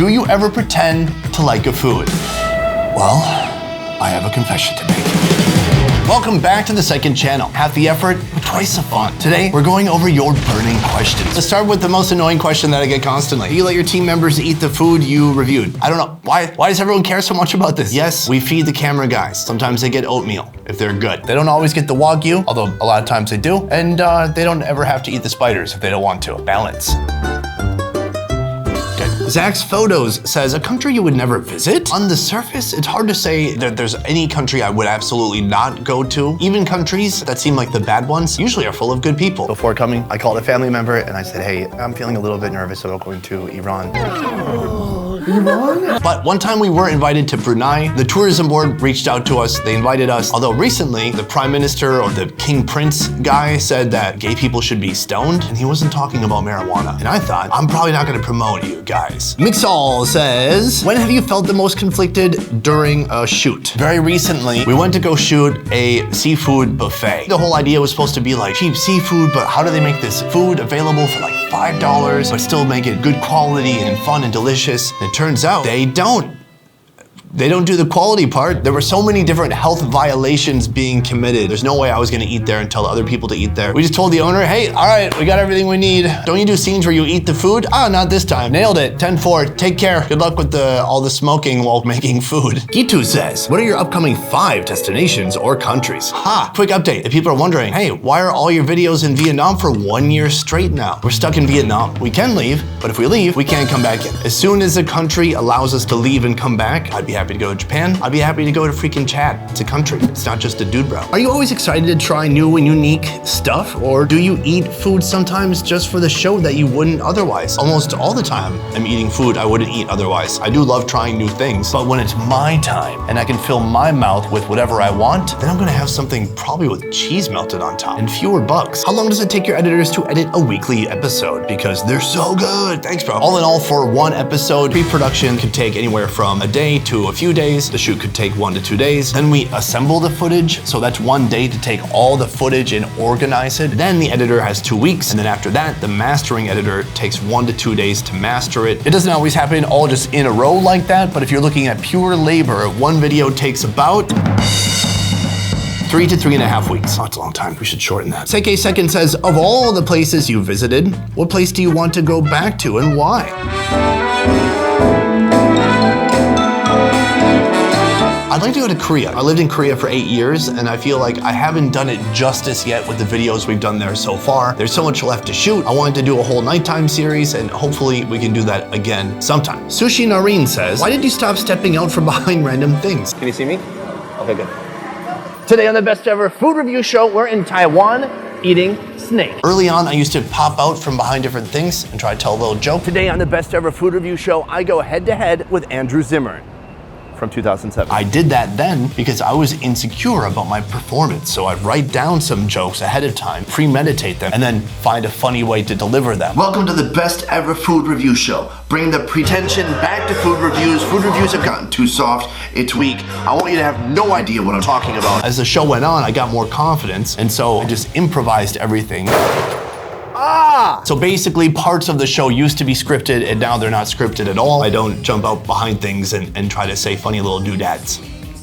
Do you ever pretend to like a food? Well, I have a confession to make. Welcome back to the second channel. Half the effort, but twice the fun. Today, we're going over your burning questions. Let's start with the most annoying question that I get constantly. Do you let your team members eat the food you reviewed? I don't know. Why does everyone care so much about this? Yes, we feed the camera guys. Sometimes they get oatmeal if they're good. They don't always get the Wagyu, although a lot of times they do. And they don't ever have to eat the spiders if they don't want to. Balance. Zach's Photos says, a country you would never visit? On the surface, it's hard to say that there's any country I would absolutely not go to. Even countries that seem like the bad ones usually are full of good people. Before coming, I called a family member and I said, hey, I'm feeling a little bit nervous about going to Iran. But one time we were invited to Brunei. The tourism board reached out to us. They invited us. Although recently, the prime minister or the king prince guy said that gay people should be stoned, and he wasn't talking about marijuana. And I thought, I'm probably not gonna promote you guys. Mixall says, when have you felt the most conflicted during a shoot? Very recently, we went to go shoot a seafood buffet. The whole idea was supposed to be like cheap seafood, but how do they make this food available for like $5, but still make it good quality and fun and delicious? And it turns out they don't do the quality part. There were so many different health violations being committed. There's no way I was gonna eat there and tell other people to eat there. We just told the owner, hey, all right, we got everything we need. Don't you do scenes where you eat the food? Ah, not this time. Nailed it. 10-4. Take care. Good luck with all the smoking while making food. Gitu says, what are your upcoming 5 destinations or countries? Ha, quick update. If people are wondering, hey, why are all your videos in Vietnam for 1 year straight now? We're stuck in Vietnam. We can leave, but if we leave, we can't come back in. As soon as a country allows us to leave and come back, I'd be happy to go to Japan. I'd be happy to go to freaking Chad. It's a country. It's not just a dude bro. Are you always excited to try new and unique stuff? Or do you eat food sometimes just for the show that you wouldn't otherwise? Almost all the time I'm eating food I wouldn't eat otherwise. I do love trying new things, but when it's my time and I can fill my mouth with whatever I want, then I'm gonna have something probably with cheese melted on top and fewer bugs. How long does it take your editors to edit a weekly episode? Because they're so good. Thanks, bro. All in all, for one episode, pre-production could take anywhere from a day to a few days. The shoot could take 1 to 2 days. Then we assemble the footage. So that's 1 day to take all the footage and organize it. Then the editor has 2 weeks. And then after that, the mastering editor takes 1 to 2 days to master it. It doesn't always happen all just in a row like that, but if you're looking at pure labor, one video takes about 3 to 3.5 weeks. Oh, it's a long time. We should shorten that. Seke Second says, of all the places you visited, what place do you want to go back to and why? I'd like to go to Korea. I lived in Korea for 8 years and I feel like I haven't done it justice yet with the videos we've done there so far. There's so much left to shoot. I wanted to do a whole nighttime series and hopefully we can do that again sometime. Sushi Nareen says, why did you stop stepping out from behind random things? Can you see me? Okay, good. Today on the best ever food review show, we're in Taiwan eating snake. Early on, I used to pop out from behind different things and try to tell a little joke. Today on the best ever food review show, I go head to head with Andrew Zimmern from 2007. I did that then because I was insecure about my performance. So I'd write down some jokes ahead of time, premeditate them, and then find a funny way to deliver them. Welcome to the best ever food review show. Bring the pretension back to food reviews. Food reviews have gotten too soft. It's weak. I want you to have no idea what I'm talking about. As the show went on, I got more confidence. And so I just improvised everything. So basically parts of the show used to be scripted and now they're not scripted at all. I don't jump out behind things and try to say funny little doodads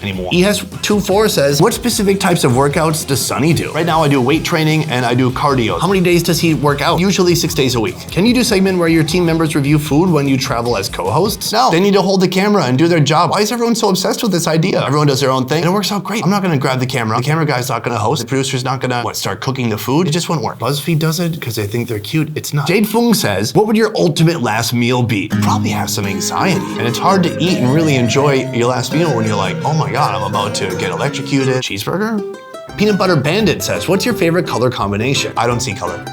anymore. ES24 says, what specific types of workouts does Sunny do? Right now I do weight training and I do cardio. How many days does he work out? Usually 6 days a week. Can you do a segment where your team members review food when you travel as co-hosts? No, they need to hold the camera and do their job. Why is everyone so obsessed with this idea? Everyone does their own thing and it works out great. I'm not gonna grab the camera. The camera guy's not gonna host. The producer's not gonna, start cooking the food? It just won't work. BuzzFeed does it because they think they're cute. It's not. Jade Fung says, what would your ultimate last meal be? You'd probably have some anxiety. And it's hard to eat and really enjoy your last meal when you're like, oh my God, I'm about to get electrocuted. Cheeseburger? Peanut Butter Bandit says, what's your favorite color combination? I don't see color.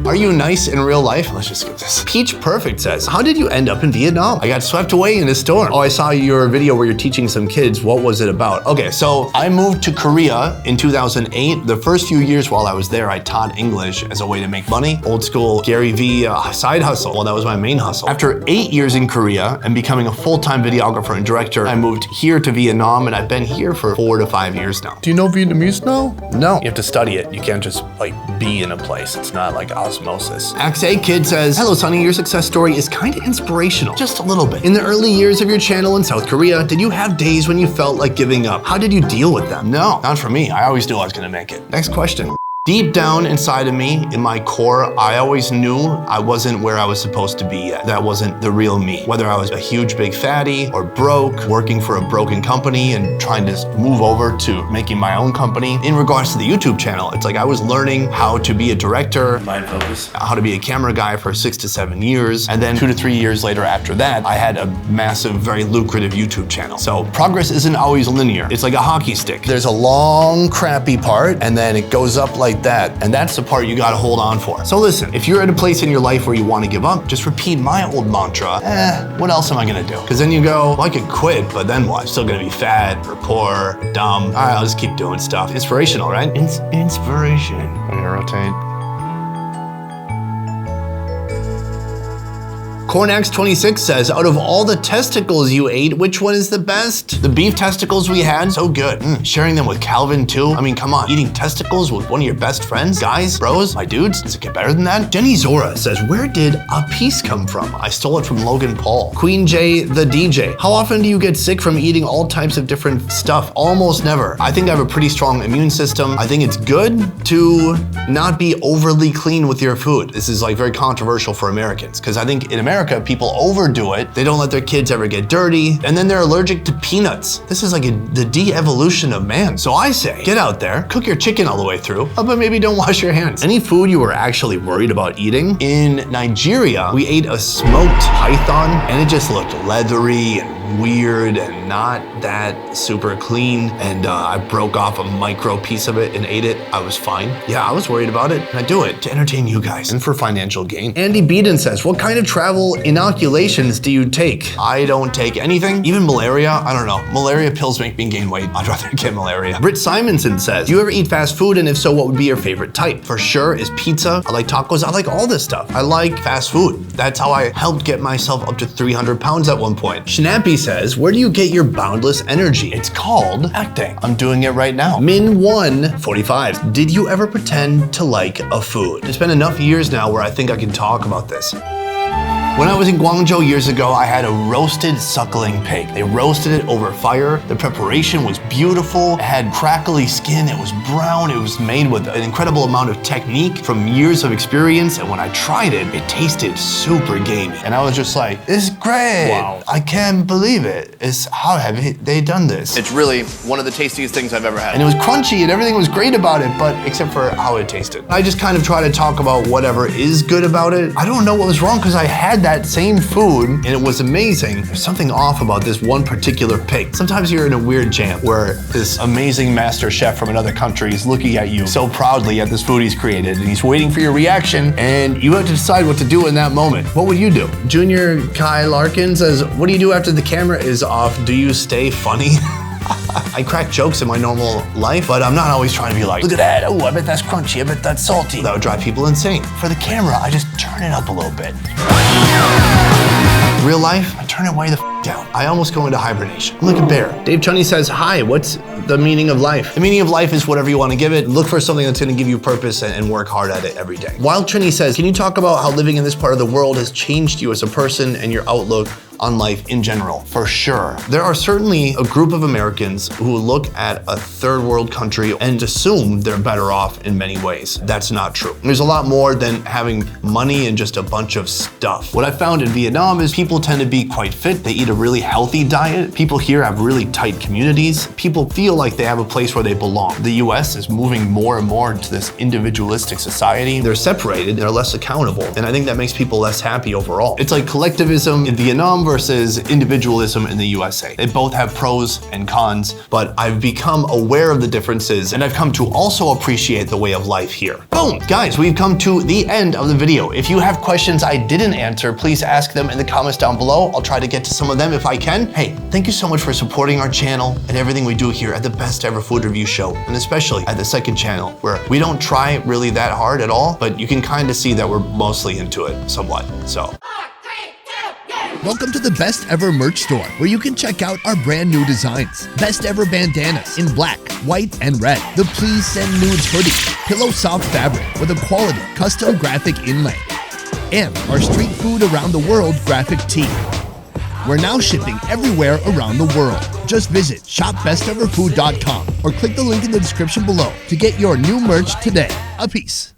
Are you nice in real life? Let's just skip this. Peach Perfect says, how did you end up in Vietnam? I got swept away in a storm. Oh, I saw your video where you're teaching some kids. What was it about? Okay, so I moved to Korea in 2008. The first few years while I was there, I taught English as a way to make money. Old school Gary V side hustle. Well, that was my main hustle. After 8 years in Korea and becoming a full-time videographer and director, I moved here to Vietnam and I've been here for 4 to 5 years now. Do you know Vietnamese now? No, you have to study it. You can't just like be in a place. It's not like osmosis. osmosis. XA Kid says, hello Sonny, your success story is kind of inspirational, just a little bit. In the early years of your channel in South Korea, did you have days when you felt like giving up? How did you deal with them? No, not for me. I always knew I was gonna make it. Next question. Deep down inside of me, in my core, I always knew I wasn't where I was supposed to be yet. That wasn't the real me. Whether I was a huge big fatty or broke, working for a broken company and trying to move over to making my own company. In regards to the YouTube channel, it's like I was learning how to be a director, mind focus, how to be a camera guy for 6 to 7 years. And then 2 to 3 years later after that, I had a massive, very lucrative YouTube channel. So progress isn't always linear. It's like a hockey stick. There's a long, crappy part, and then it goes up like that, and that's the part you gotta hold on for. So listen, if you're at a place in your life where you wanna give up, just repeat my old mantra, what else am I gonna do? Because then you go, well, I could quit, but then what? I'm still gonna be fat or poor, or dumb. All right, I'll just keep doing stuff. Inspirational, right? Inspiration. I'm gonna rotate. Cornax26 says, out of all the testicles you ate, which one is the best? The beef testicles we had, so good. Sharing them with Calvin too. I mean, come on, eating testicles with one of your best friends? Guys, bros, my dudes, does it get better than that? Jenny Zora says, where did a piece come from? I stole it from Logan Paul. Queen J, the DJ. How often do you get sick from eating all types of different stuff? Almost never. I think I have a pretty strong immune system. I think it's good to not be overly clean with your food. This is like very controversial for Americans, because I think in America, people overdo it. They don't let their kids ever get dirty, and then they're allergic to peanuts. This is like the de-evolution of man. So I say, get out there, cook your chicken all the way through, but maybe don't wash your hands. Any food you were actually worried about eating? In Nigeria, we ate a smoked python, and it just looked leathery and weird and not that super clean, and I broke off a micro piece of it and ate it. I was fine. Yeah, I was worried about it, and I do it to entertain you guys and for financial gain. Andy Beeden says, what kind of travel inoculations do you take? I don't take anything, even malaria. I don't know. Malaria pills make me gain weight. I'd rather get malaria. Britt Simonson says, do you ever eat fast food, and if so, what would be your favorite type? For sure is pizza. I like tacos. I like all this stuff. I like fast food. That's how I helped get myself up to 300 pounds at one point. Schnappy says, where do you get your boundless energy? It's called acting. I'm doing it right now. Min145, did you ever pretend to like a food? It's been enough years now where I think I can talk about this. When I was in Guangzhou years ago, I had a roasted suckling pig. They roasted it over fire. The preparation was beautiful. It had crackly skin. It was brown. It was made with an incredible amount of technique from years of experience. And when I tried it, it tasted super gamey. And I was just like, this is great. Wow. I can't believe it. How have they done this? It's really one of the tastiest things I've ever had. And it was crunchy and everything was great about it, but except for how it tasted. I just kind of try to talk about whatever is good about it. I don't know what was wrong because I had that same food and it was amazing. There's something off about this one particular pig. Sometimes you're in a weird jam where this amazing master chef from another country is looking at you so proudly at this food he's created, and he's waiting for your reaction, and you have to decide what to do in that moment. What would you do? Junior Kai Larkin says, what do you do after the camera is off? Do you stay funny? I crack jokes in my normal life, but I'm not always trying to be like, look at that, oh, I bet that's crunchy, I bet that's salty. That would drive people insane. For the camera, I just turn it up a little bit. Real life, I turn it way the down. I almost go into hibernation. I'm like a bear. Dave Chunny says, hi, what's the meaning of life? The meaning of life is whatever you want to give it. Look for something that's going to give you purpose and work hard at it every day. Wild Trini says, can you talk about how living in this part of the world has changed you as a person and your outlook on life in general? For sure. There are certainly a group of Americans who look at a third world country and assume they're better off in many ways. That's not true. There's a lot more than having money and just a bunch of stuff. What I found in Vietnam is people tend to be quite fit. They eat a really healthy diet. People here have really tight communities. People feel like they have a place where they belong. The US is moving more and more into this individualistic society. They're separated, they're less accountable, and I think that makes people less happy overall. It's like collectivism in Vietnam versus individualism in the USA. They both have pros and cons, but I've become aware of the differences, and I've come to also appreciate the way of life here. Boom! Guys, we've come to the end of the video. If you have questions I didn't answer, please ask them in the comments down below. I'll try to get to some of them if I can. Hey, thank you so much for supporting our channel and everything we do here at the Best Ever Food Review Show, and especially at the second channel, where we don't try really that hard at all, but you can kind of see that we're mostly into it somewhat, so. 4, 3, 2, Welcome to the Best Ever merch store, where you can check out our brand new designs. Best Ever bandanas in black, white, and red. The Please Send Nudes hoodie, pillow soft fabric with a quality custom graphic inlay. And our Street Food Around the World graphic tee. We're now shipping everywhere around the world. Just visit shopbesteverfood.com or click the link in the description below to get your new merch today. A peace.